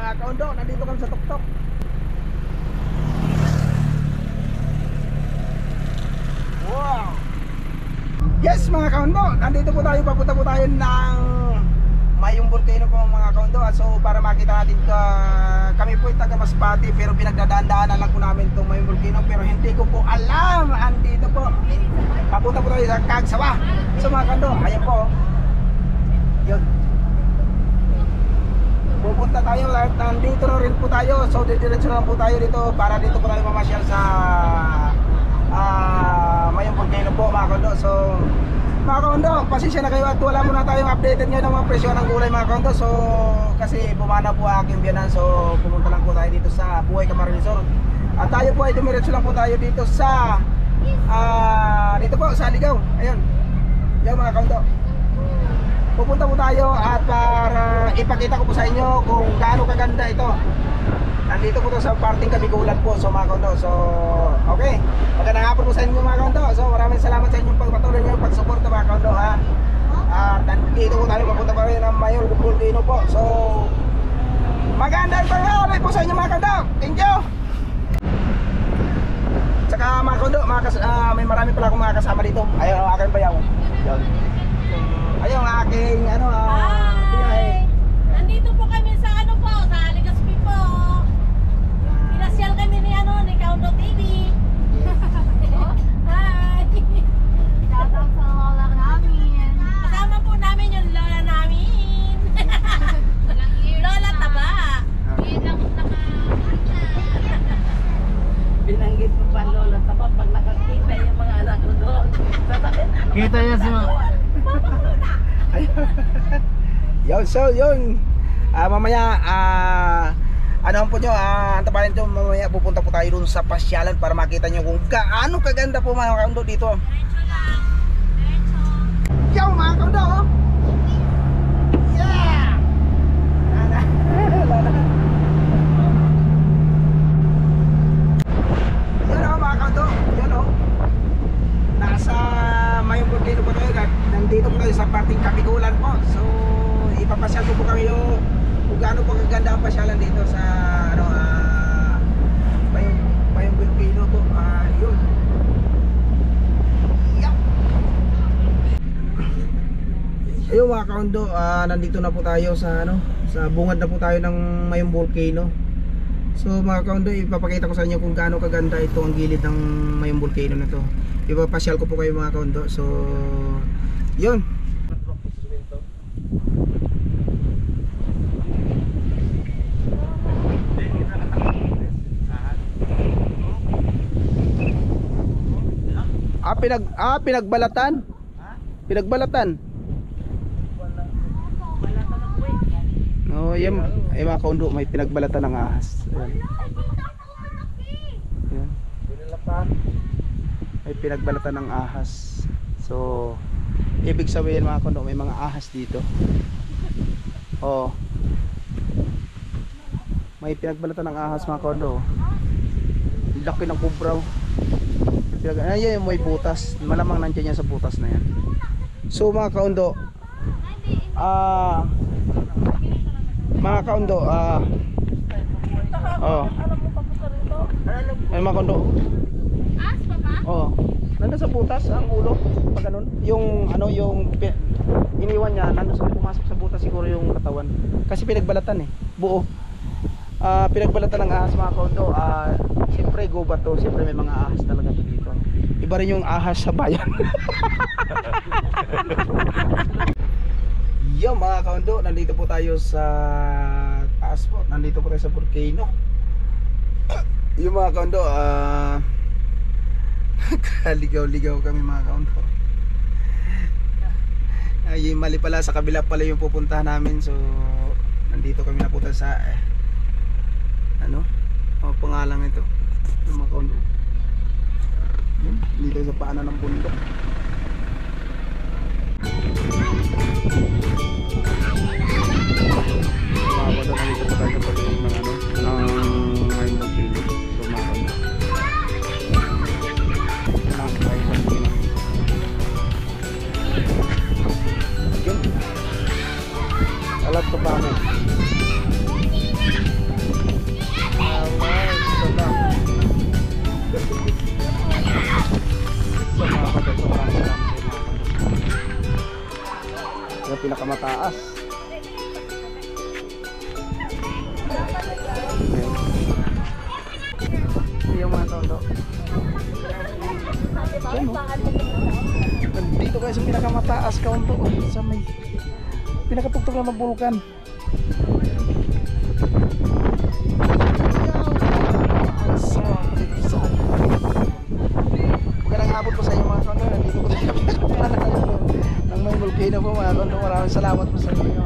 mga kaundo, nandito kami sa tuktok. Wow! Yes mga kaundo, nandito po tayo, papunta po tayo ng Mayong Volcano po mga kaundo. So para makita natin kami po ay taga Masbate pero pinagdadaan-daanan lang po namin itong Mayong Volcano. Pero hindi ko po alam, andito po. Papunta po tayo sa Cagsawa. So mga kaundo, ayan po. Yun. Pupunta tayo, nandito na rin po tayo. So didiretso na lang po tayo dito para dito po tayo mamasyal sa Mayong Volcano po mga kaundo. So mga kaundo, pasensya na kayo at wala muna tayong updated ngayon ng mga presyo ng gulay mga kaundo. So kasi bumana po aking biyanan, so pumunta lang po tayo dito sa Buhay Kamara Resort. At tayo po ay dumiretso lang po tayo dito sa dito po sa Ligaw. Ayun. Yan mga kaundo. Pupunta po tayo at para ipakita ko po sa inyo kung gaano kaganda ito. Nandito po to sa parting Kabigulan po, so mga kaundo. So okay, magandang hapon po sa inyo mga kaundo. So maraming salamat sa inyong pagpatuloy niyo, pagsuporta mga kaundo ha. At nandito po tayo, papunta pa rin ng Mayong Volcano po. So magandang pangalan po sa inyo mga kaundo. Thank you. Saka mga kaundo, may marami pala akong mga kasama dito. Ayun ang aking bayaw. Yan. Ayun ang aking Hi! Nandito po kami sa sa Legazpi po. Pinasyal kami ni Kaundo TV. Hi! Shoutout sa lola namin. Kasama po namin yung lola namin. Lola Taba. Binanggit mo pa lola Taba pag nakakita yung mga anak ko doon. Kita niya sa yun, so yun mamaya ano po nyo, antabayan nyo, mamaya pupunta po tayo dun sa pasyalan para makita nyo kung gaano kaganda po mga kaundo dito. Yo mga kaundo, oh. Yeah! Yan o mga kaundo, yan o. Nasa Mayong Volcano po tayo, nandito po tayo sa parting Kabigulan po. So ipapasyal po kami yung kung gaano po kaganda ang pasyalan dito sa Mayong Volcano po. Yun. Yup. Ayun mga kaundo, nandito na po tayo sa sa bungad na po tayo ng Mayong Volcano. So mga kaundo, ipapakita ko sa inyo kung gaano kaganda ito ang gilid ng Mayong Volcano na to. Ipapasyal ko po kayo mga kaundo. So yun. Pinagbalatan? Pinagbalatan? No, yan ay mga kaundo, may pinagbalatan ng ahas. Ayan. May pinagbalatan ng ahas. So ibig sabihin mga kaundo, may mga ahas dito. Oh. May pinagbalatan ng ahas mga kaundo. Laki ng kubraw. Ayan yung may butas. Malamang nandiyan yan sa butas na yan. So mga kaundo, mga kaundo, ay mga kaundo. Oh, nandun sa butas ang ulo. Pag ganun, yung yung iniwan niya, nandun sa pumasok sa butas siguro yung katawan. Kasi pinagbalatan buo. Pinagbalatan ng ahas mga kaundo. Siyempre gubat to, siyempre may mga ahas talaga dito. Iba rin yung ahas sa bayan. Yo mga kaundo, nandito po tayo sa taas po. Nandito po tayo sa volcano. Yung mga kaundo, kaligaw-ligaw kami mga kaundo. Ay, mali pala, sa kabila pala yung pupuntahan namin. So nandito kami napunta sa pangalan ito ng mga kaundo. Dito sa paanan ng bundok. Nandito po tayo sa pagkakas ng Mayong Volcano. So mga kaundo, alat ko pa mo. So mga kagat, sobrang salamat kayo mga kagat. Yung pinakamataas. Ayan. Yung mga tondo. Diyan, oh. Nandito kayo sa pinakamataas kaunto, oh, sa may pinakatugtog lang ng bulkan. So, magandang hapon po sa inyo mga kondo. Nandito po tayo ng may volcano po mga kondo. Maraming salamat po sa inyo.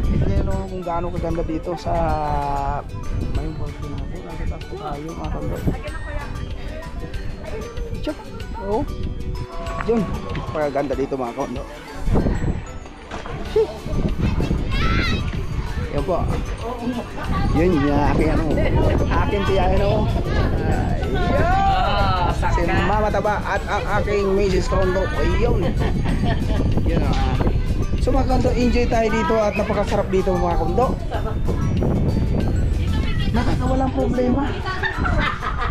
Tignan nyo naman kung gaano kaganda dito sa may volcano po. Nasa taas po tayo mga kondo. Check. Oo. Yun. Pagaganda dito mga kondo. Yan po. Yun yung aking ano. Aking tiyahin ako. Si Mama Taba at ang aking Mrs. Kondo. Ayun. Yun ang aking. So mga kondo, enjoy tayo dito at napakasarap dito mga kondo. Nakakawalang problema.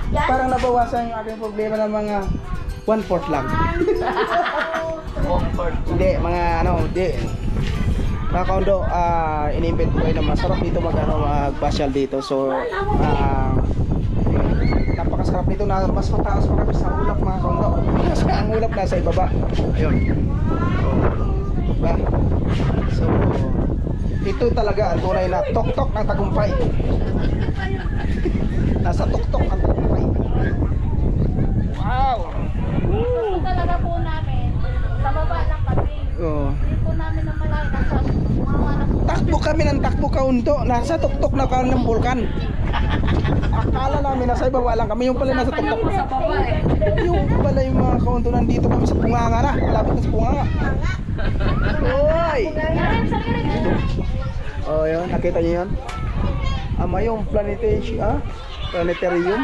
Parang nabawasan yung aking problema ng mga 1/4 lang. Hindi, mga ano, hindi. Mga kondo, in-invent ko na masarap dito mag-pasyal dito. So, napakasarap dito na mas mataas pa kami sa ulap mga kondo. Kasi ang ulap nasa ibaba. Ayun. Diba? So, ito talaga ang tunay na tok-tok ng tagumpay. Nasa tok-tok ang tagumpay. Wow! Gusto talaga po namin, sa baba lang kami. Oh. Hindi po namin na malaki nasa mga anak po. Takbo kami ng takbo kaundo. Nasa tok-tok na kanan ng bulkan. Akala namin nasa ibaba lang kami. Yung pala nasa tok-tok. Sa baba eh. Yung pala yung mga kaundo nandito kami sa Punganga na. Malapit na sa Punganga. Hoy! Oh, yun. Nakita niyo yun? Ama yung planetarium. Planetarium.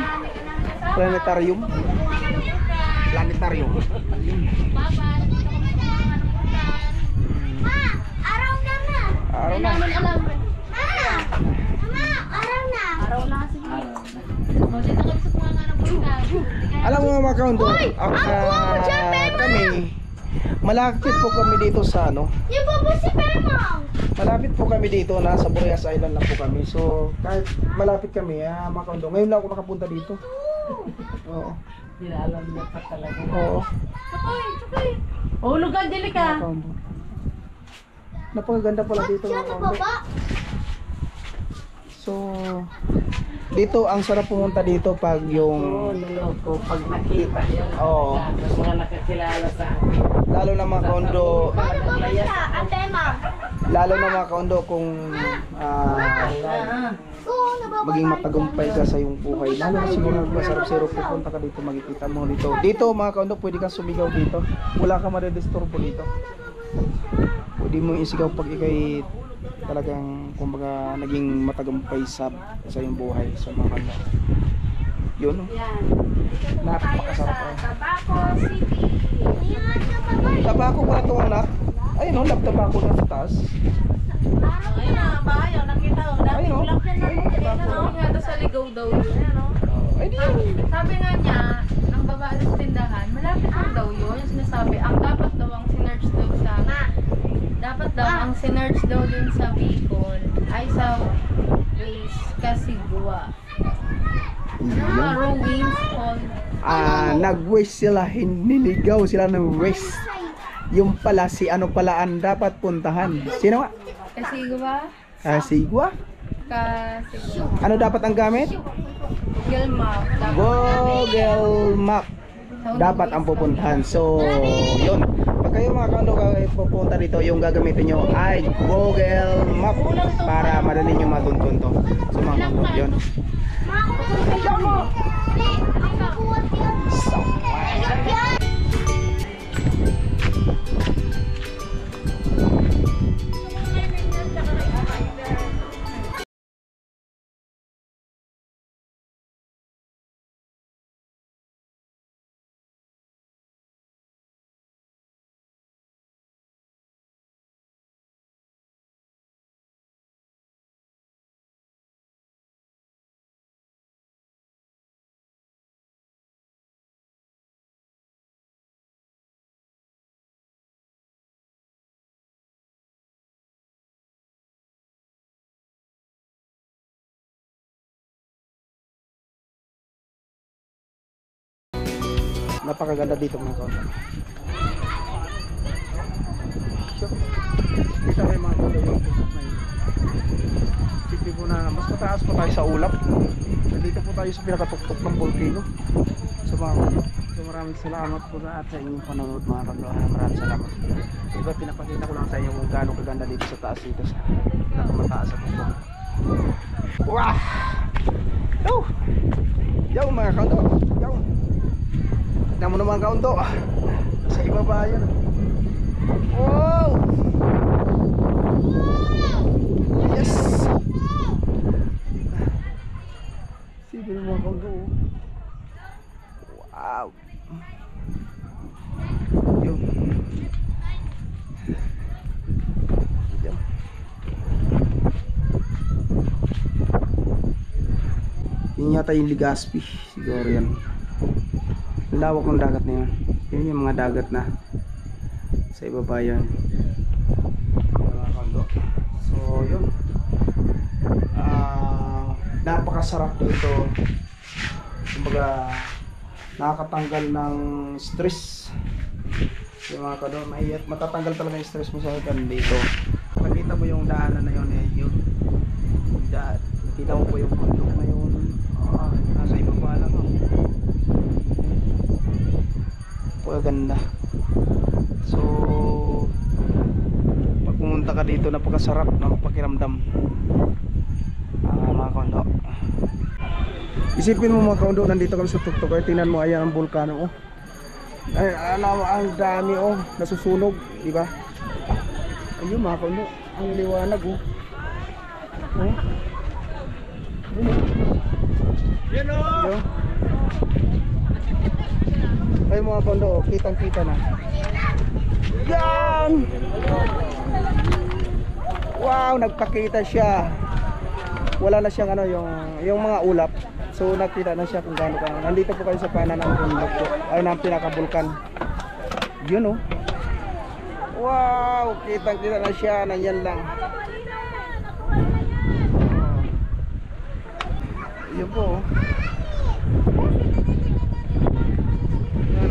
Planetarium. Planetarium. Araw na na. Araw na. Namin alam. Mama, araw na. Araw na sige. O, dito kami sa mga anak po na. Alam mo mga kaundo, kami, malapit po kami dito sa ano, Yung po si Permong. malapit po kami dito, nasa Boreas Island lang po kami. So, kahit malapit kami, mga kaundo, ngayon lang ako makapunta dito. Oo. Hindi na alam niya pa talaga. Oo. Chokoy, chokoy. Oh, lugar dili Mga ka. kaundo. Napakaganda pala dito mga kaundo. Baba. So, dito ang sarap pumunta dito pag Oo, yung nulog ko pag nakita yung Oo. mga nakakilala sa akin. lalo na mga kaundo, Ano ba basta? Ate, ma'am. lalo na mga kaundo kung maging matagumpay ka sa iyong buhay. Lalo na siguro masarap zero pupunta ka dito, makikita mo dito. Dito mga kaundo, pwede kang sumigaw dito. Wala kang madedisturbo dito. Pwede mo isigaw pag ikay talagang kumbaga naging matagumpay sa iyong buhay sa mga kaundo. Yun. Napakasarap. Tabaco City. Ayan, kapabay. Tabako pala ito anak. Ayun o, lab tabako na sa taas. Ayun na, bahay. Nakita ko. Dati Ayun, oh. ulap yan na. Tabako. Sabi nga doon sa ligaw daw yun. Ano? Ay di yun. Sabi nga niya, ng babae sa tindahan, malapit lang daw yun. Yung sinasabi, ang dapat daw ang sinerge daw sa... Dapat daw ang sinerge daw dun sa Bicol ay sa Waze Kasigua. Mga ruins called... Nag-waste sila, niligaw sila ng waste. Yung pala si ano pala ang dapat puntahan. Sino nga? Kasigua? Sigwa? Kasigua. Ano dapat ang gamit? Google Map. Dapat Google Map. Dapat ang pupuntahan. So, yun. Pag kayo mga kando pupunta dito, yung gagamitin nyo ay Google Map para madali nyo matuntun to. So, mga kando, yun. So, Napakaganda dito mga kaunta. Kita kayo mga kaunta yung tuktok na yun. Sipin po na mas mataas po tayo sa ulap. Nandito po tayo sa pinakatuktok ng volcano. So mga kaunta, so maraming salamat po sa inyong panonood mga kaunta. Maraming salamat. Diba pinapakita ko lang sa inyo kung gaano kaganda dito sa taas dito sa pinakamataas sa tuktok. Wow! Oh! Yaw mga kaunta. Yaw! Tignan mo naman kaunta. Sa ibaba yan. Wow! Yes! Sige mo mga kaunta. Wow! Yun. Yun. Yun yata yung Legazpi. Siguro yan. Lawak ng dagat na yun. Yun yung mga dagat na sa ibaba yan. Mga kaunta. So yun. Napakasarap dito. Kumbaga nakakatanggal ng stress. Yung mga kaunta, matatanggal talaga yung stress mo sa hikan dito. Nakita mo yung daanan na yun yun. Nakita mo po yung bundok na yun. Nasa ibaba lang ganda. So pag pumunta ka dito, napakasarap ng pakiramdam. Mga kaunta, isipin mo mga kaunta, nandito kami sa tuktok. Ay tingnan mo, ayan ang bulkano. Ay ang dami nasusunog, di ba? Ayun mga kaunta, ang liwanag Ayun. Ay mga kondo, kitang kita na. Yan! Wow, nagpakita siya. Wala na siyang yung mga ulap. So nakita na siya kung gaano ka. Nandito po kayo sa pana ng bundok po. Ay, ng pinakabulkan. Yun Wow, kitang kita na siya. Nandiyan lang. Yun po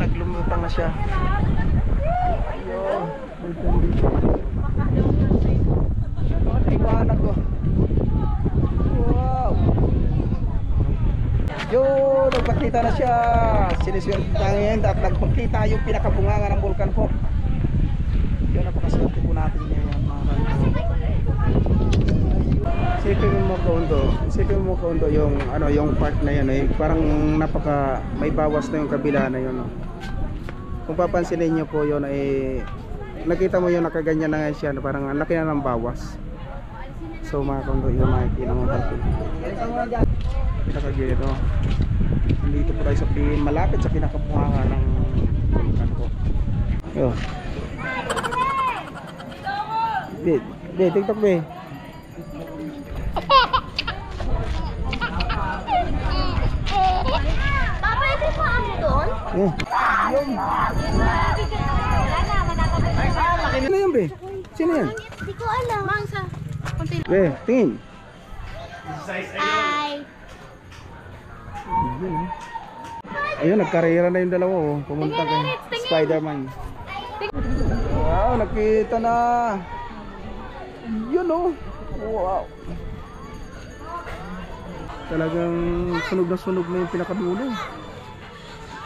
naglumutang na siya. Ayun. Liwanag ko. Wow. Yun, nagpakita na siya. Siniswerte ngayon at nagpakita yung pinakabunganga ng bulkan po. Yun, napakaswerte po natin ngayon mga kanto. Isipin mo kaunto yung yung part na yan parang may bawas na yung kabila na yun Kung papansinin niyo po yun nakita mo yung nakaganyan na nga siya, parang ang laki na ng bawas. So mga kaunto, yung makikita mo pinakagilid nandito po tayo sa malapit sa pinakabunganga ng bulkan po. Yo. TikTok be. Pwede po ako doon? Sino yan be? Sino yan? Hindi ko alam. Mangsa. Be, tingin. Hi. Ayun, nagkarera na yung dalawa pumunta kay Spider-Man. Wow, nakita na. Yun wow. Talagang sunog na sunog na yung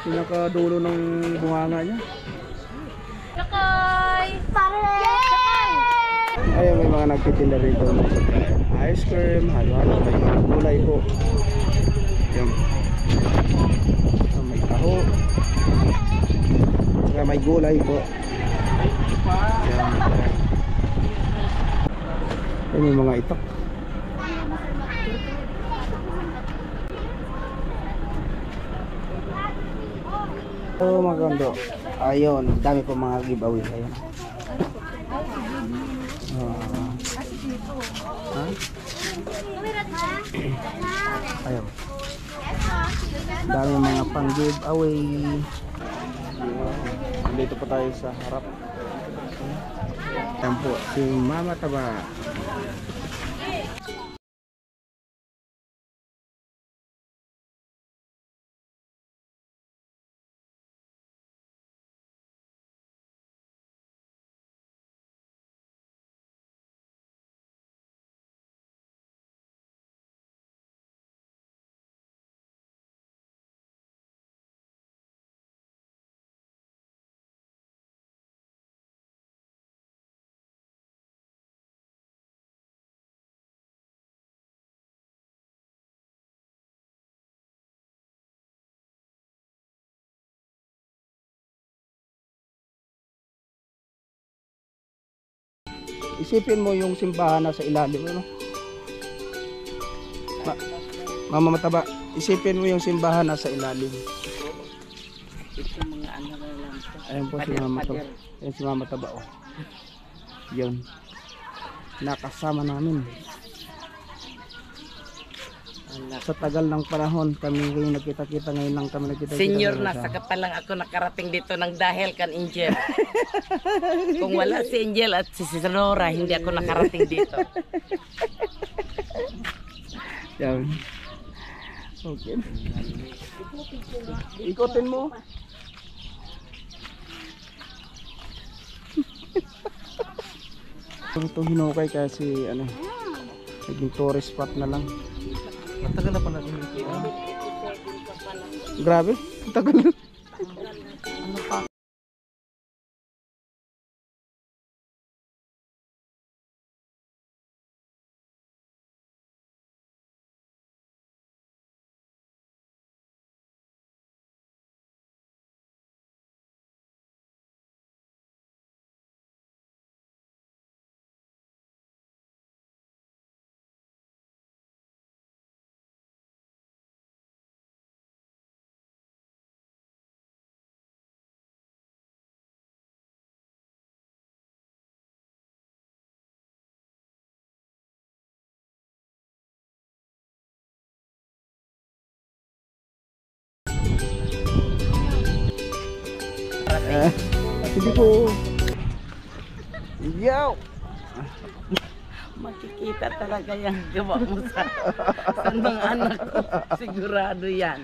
pinakadulo ng bunganga niya. Sakay! Ayun, may mga nagtitinda rito. Ice cream, halo-halo, may mga gulay po. Yung may taho. Saka may gulay po. Ayun, may mga itak. So mga kondo, ayun, dami po mga giveaway. Ayun. Ayun. Dami mga pang giveaway. Dito po tayo sa harap. Ayan po, si Mama Taba. Isipin mo yung simbahan na sa ilalim, ano? Mama Mataba, isipin mo yung simbahan na sa ilalim. Ito mga ano na lang to. Ayun po si Mama Mataba. Ayun si Mama Mataba, oh. Yun. Nakasama namin. Sa tagal ng panahon, kami ngayon nagkita-kita, ngayon lang kami nagkita-kita. Senior na, saka pa lang ako nakarating dito ng dahil kan Angel. Kung wala si Angel at si Sonora, hindi ako nakarating dito. Yan. Okay. Ikutin mo. Ito hinukay kasi ano, naging tourist spot na lang. Matagal na pala dito. Grabe, tagal na. Ano pa? Hindi ko. Yo! Makikita talaga yung gawa mo sa mga anak ko. Sigurado yan.